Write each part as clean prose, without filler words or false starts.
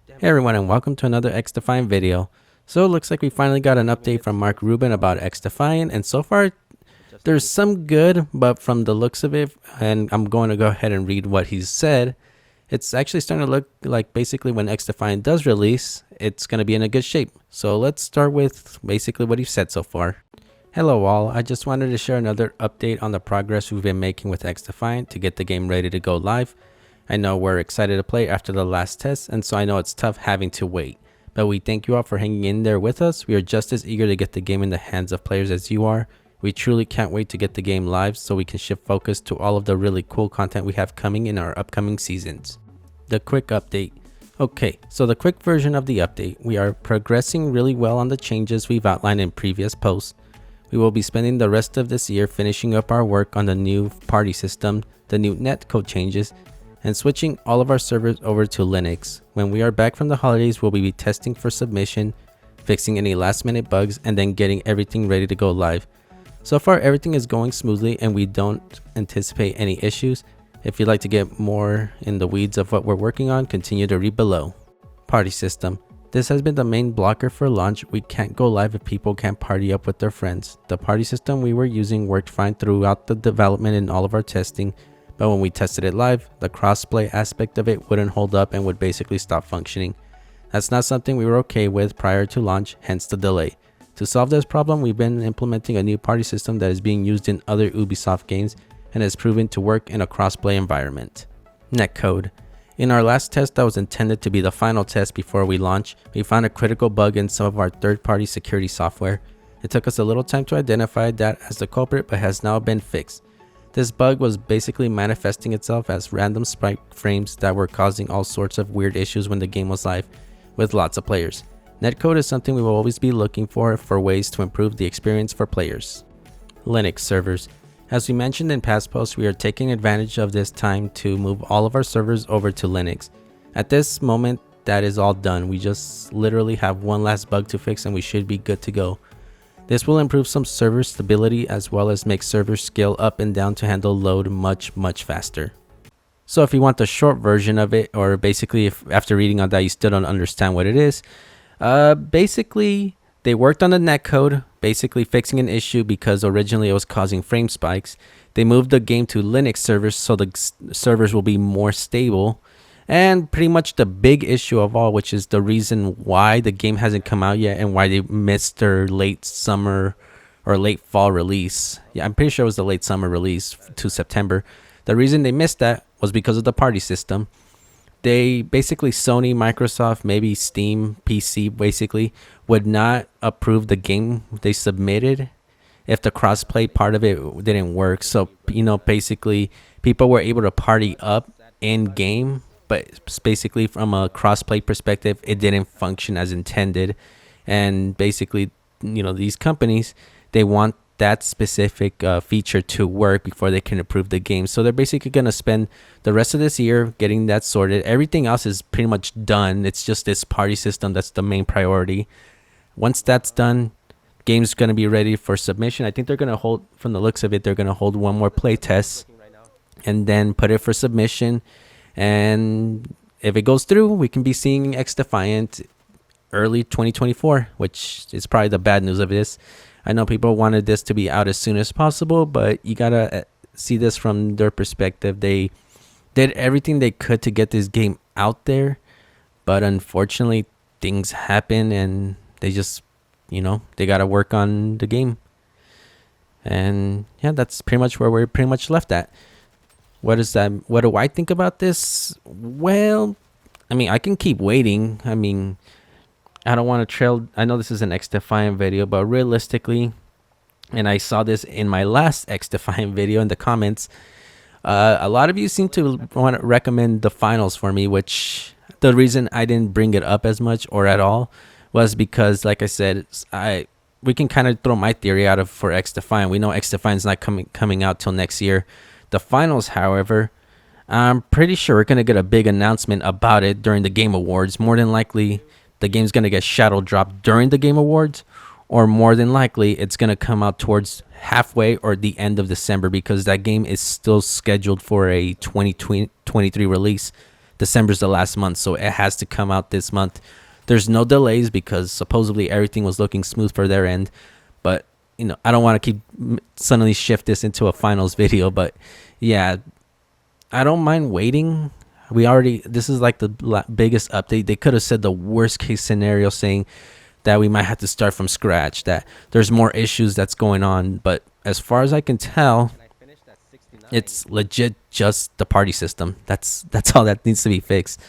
Hey everyone, and welcome to another XDefiant video. So it looks like we finally got an update from Mark Rubin about XDefiant, and so far there's some good, but from the looks of it, and I'm going to go ahead and read what he's said, it's actually starting to look like basically when XDefiant does release, it's going to be in a good shape. So let's start with basically what he said so far. Hello all, I just wanted to share another update on the progress we've been making with XDefiant to get the game ready to go live. I know we're excited to play after the last test, and so I know it's tough having to wait. But we thank you all for hanging in there with us. We are just as eager to get the game in the hands of players as you are. We truly can't wait to get the game live so we can shift focus to all of the really cool content we have coming in our upcoming seasons. The quick update. Okay, so the quick version of the update. We are progressing really well on the changes we've outlined in previous posts. We will be spending the rest of this year finishing up our work on the new party system, the new netcode changes, and switching all of our servers over to Linux. When we are back from the holidays, we'll be testing for submission, fixing any last minute bugs, and then getting everything ready to go live. So far everything is going smoothly and we don't anticipate any issues. If you'd like to get more in the weeds of what we're working on, continue to read below. Party system. This has been the main blocker for launch. We can't go live if people can't party up with their friends. The party system we were using worked fine throughout the development and all of our testing, but when we tested it live, the crossplay aspect of it wouldn't hold up and would basically stop functioning. That's not something we were okay with prior to launch, hence the delay. To solve this problem, we've been implementing a new party system that is being used in other Ubisoft games and has proven to work in a crossplay environment. Netcode. In our last test that was intended to be the final test before we launch, we found a critical bug in some of our third-party security software. It took us a little time to identify that as the culprit, but has now been fixed. This bug was basically manifesting itself as random spike frames that were causing all sorts of weird issues when the game was live with lots of players. Netcode is something we will always be looking for ways to improve the experience for players. Linux servers. As we mentioned in past posts, we are taking advantage of this time to move all of our servers over to Linux. At this moment, that is all done. We just literally have one last bug to fix and we should be good to go. This will improve some server stability as well as make servers scale up and down to handle load much faster. So if you want the short version of it, or basically if after reading on that you still don't understand what it is, basically they worked on the netcode, basically fixing an issue because originally it was causing frame spikes. They moved the game to Linux servers so the servers will be more stable. And pretty much the big issue of all, which is the reason why the game hasn't come out yet and why they missed their late summer or late fall release. Yeah, I'm pretty sure it was the late summer release to September. The reason they missed that was because of the party system. They basically, Sony, Microsoft, maybe Steam, PC basically, would not approve the game they submitted if the crossplay part of it didn't work. So, basically people were able to party up in game, but basically from a crossplay perspective, it didn't function as intended. And basically, these companies, they want that specific feature to work before they can approve the game. So they're basically going to spend the rest of this year getting that sorted. Everything else is pretty much done. It's just this party system that's the main priority. Once that's done, game's going to be ready for submission. I think they're going to hold, from the looks of it, they're going to hold one more play test and then put it for submission. And if it goes through, we can be seeing XDefiant early 2024, which is probably the bad news of this. I know people wanted this to be out as soon as possible, but you gotta see this from their perspective. They did everything they could to get this game out there, but unfortunately things happen and they just, they gotta work on the game. And yeah, that's pretty much where we're pretty much left at. What do I think about this? Well, I can keep waiting. I don't want to trail. I know this is an XDefiant video, but realistically, and I saw this in my last XDefiant video in the comments, a lot of you seem to want to recommend the finals for me, which the reason I didn't bring it up as much or at all was because, like I said, we can kind of throw my theory out for XDefiant. We know XDefiant's not coming out till next year. The finals, however, I'm pretty sure we're going to get a big announcement about it during the Game Awards. More than likely, the game's going to get shadow dropped during the Game Awards, or more than likely, it's going to come out towards halfway or the end of December because that game is still scheduled for a 2023 release. December's the last month, so it has to come out this month. There's no delays because supposedly everything was looking smooth for their end. But, I don't want to keep suddenly shift this into a finals video. But, yeah, I don't mind waiting. This is like the biggest update. They could have said the worst case scenario, saying that we might have to start from scratch, that there's more issues that's going on. But as far as I can tell, it's legit just the party system. That's all that needs to be fixed.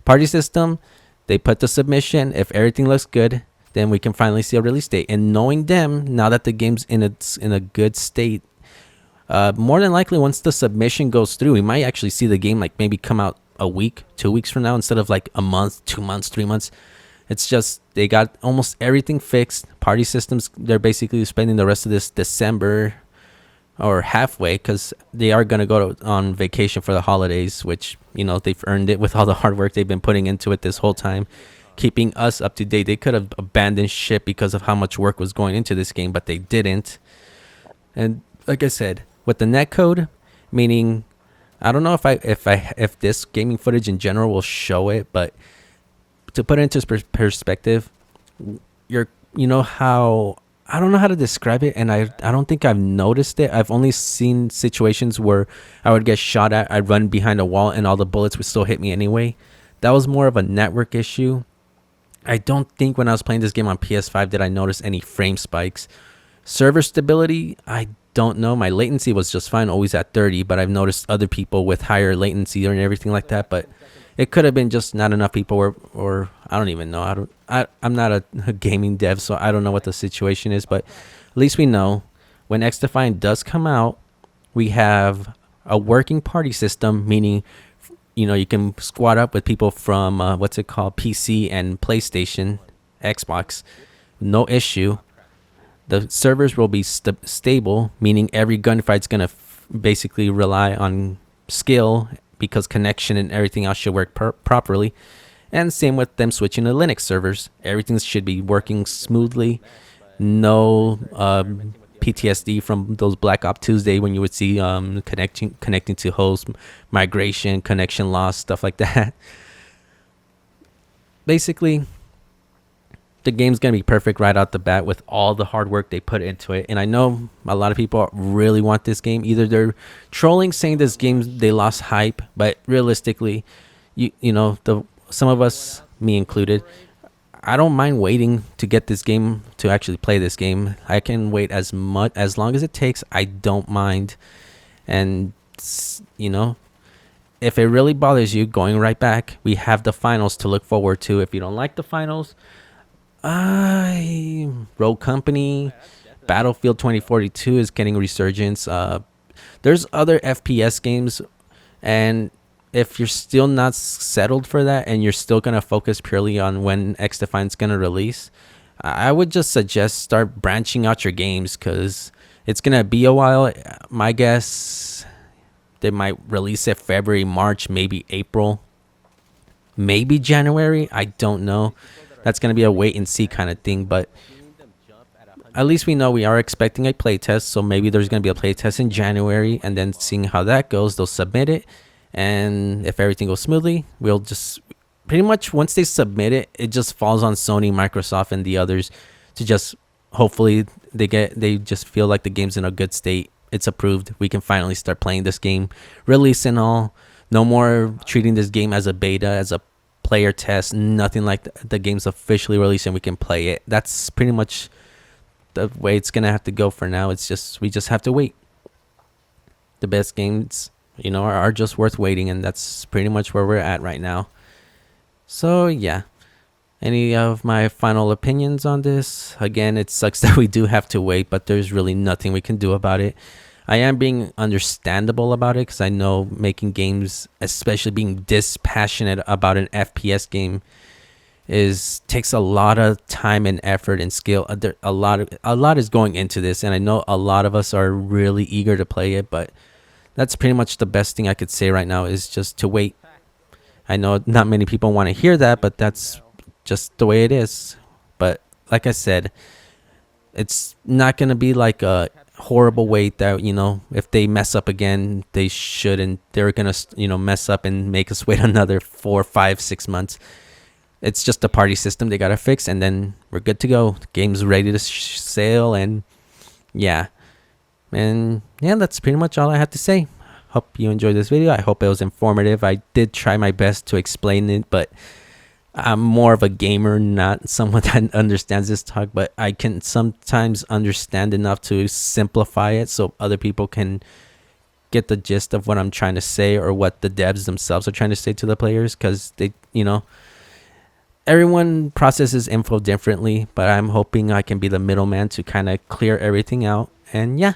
Party system, they put the submission. If everything looks good, then we can finally see a release date. And knowing them, now that the game's in a good state, more than likely once the submission goes through, we might actually see the game like maybe come out a week, 2 weeks from now, instead of like a month, 2 months, 3 months. It's just they got almost everything fixed. Party systems, they're basically spending the rest of this December or halfway, because they are going to go on vacation for the holidays, which, they've earned it with all the hard work they've been putting into it this whole time, keeping us up to date. They could have abandoned ship because of how much work was going into this game, but they didn't. And like I said, with the netcode, meaning I don't know if this gaming footage in general will show it, but to put it into perspective, how I don't know how to describe it, and I don't think I've noticed it. I've only seen situations where I would get shot at, I'd run behind a wall, and all the bullets would still hit me anyway. That was more of a network issue. I don't think when I was playing this game on PS5 did I notice any frame spikes. Server stability, I don't know. My latency was just fine, always at 30, but I've noticed other people with higher latency and everything like that. But it could have been just not enough people, or I don't even know. I'm not a gaming dev, so I don't know what the situation is. But at least we know when XDefiant does come out, we have a working party system, meaning you can squad up with people from PC and PlayStation, Xbox, no issue. The servers will be stable, meaning every gunfight's gonna basically rely on skill, because connection and everything else should work properly. And same with them switching to Linux servers. Everything should be working smoothly. No PTSD from those Black Ops Tuesday when you would see connecting to host, migration, connection loss, stuff like that. Basically, the game's going to be perfect right out the bat with all the hard work they put into it. And I know a lot of people really want this game. Either they're trolling, saying this game, they lost hype, but realistically, some of us, me included, I don't mind waiting to get this game, to actually play this game. I can wait as long as it takes. I don't mind. And if it really bothers you, going right back, we have the finals to look forward to. If you don't like the finals, Rogue Company, Battlefield 2042 is getting resurgence. There's other FPS games, and if you're still not settled for that and you're still going to focus purely on when XDefiant's going to release, I would just suggest start branching out your games, because it's going to be a while. My guess, they might release it February, March, maybe April, maybe January. I don't know. That's going to be a wait and see kind of thing, but at least we know we are expecting a playtest, so maybe there's going to be a playtest in January, and then seeing how that goes, they'll submit it, and if everything goes smoothly, we'll just pretty much, once they submit it, it just falls on Sony, Microsoft, and the others to just hopefully they just feel like the game's in a good state, it's approved, we can finally start playing this game, release and all. No more treating this game as a beta, as a player test, nothing like the game's officially released and we can play it. That's pretty much the way it's gonna have to go for now. It's just, we just have to wait. The best games, are just worth waiting, and that's pretty much where we're at right now. So yeah, any of my final opinions on this? Again, it sucks that we do have to wait, but there's really nothing we can do about it. I am being understandable about it, because I know making games, especially being this passionate about an FPS game, takes a lot of time and effort and skill. A lot is going into this, and I know a lot of us are really eager to play it, but that's pretty much the best thing I could say right now, is just to wait. I know not many people want to hear that, but that's just the way it is. But like I said, it's not going to be like a horrible way that, if they mess up again, they shouldn't. They're gonna, mess up and make us wait another 4, 5, 6 months. It's just a party system they gotta fix, and then we're good to go. The game's ready to sail, and yeah. And yeah, that's pretty much all I have to say. Hope you enjoyed this video. I hope it was informative. I did try my best to explain it, but I'm more of a gamer, not someone that understands this talk, but I can sometimes understand enough to simplify it so other people can get the gist of what I'm trying to say, or what the devs themselves are trying to say to the players, because they, everyone processes info differently, but I'm hoping I can be the middleman to kind of clear everything out. And yeah,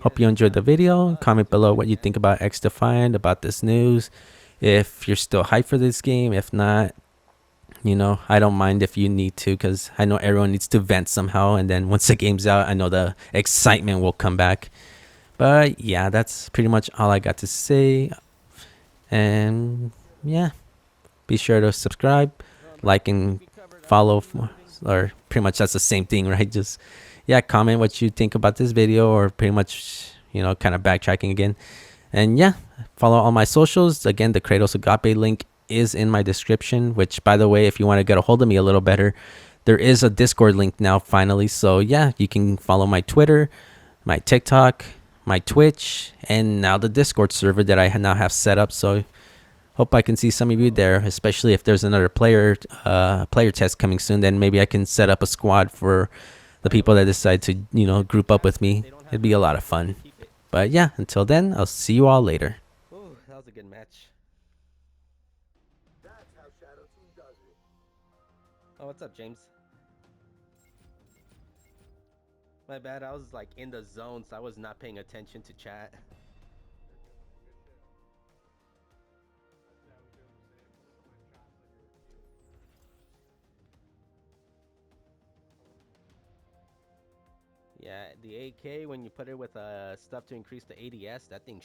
hope you enjoyed the video. Comment below what you think about XDefiant, about this news, if you're still hyped for this game. If not, I don't mind if you need to, because I know everyone needs to vent somehow, and then once the game's out, I know the excitement will come back. But yeah, that's pretty much all I got to say. And yeah, be sure to subscribe, like, and follow, or pretty much that's the same thing, right? Just yeah, comment what you think about this video, or pretty much, kind of backtracking again. And yeah, follow all my socials. Again, the Kratos Agape link is in my description, which, by the way, if you want to get a hold of me a little better, there is a Discord link now finally. So yeah, you can follow my Twitter, my TikTok, my Twitch, and now the Discord server that I now have set up. So hope I can see some of you there, especially if there's another player test coming soon. Then maybe I can set up a squad for the people that decide to, group up with me. It'd be a lot of fun. But yeah, until then, I'll see you all later. Ooh, that was a good match. Oh, what's up, James? My bad, I was like in the zone, so I was not paying attention to chat. Yeah, the AK, when you put it with stuff to increase the ADS, that thing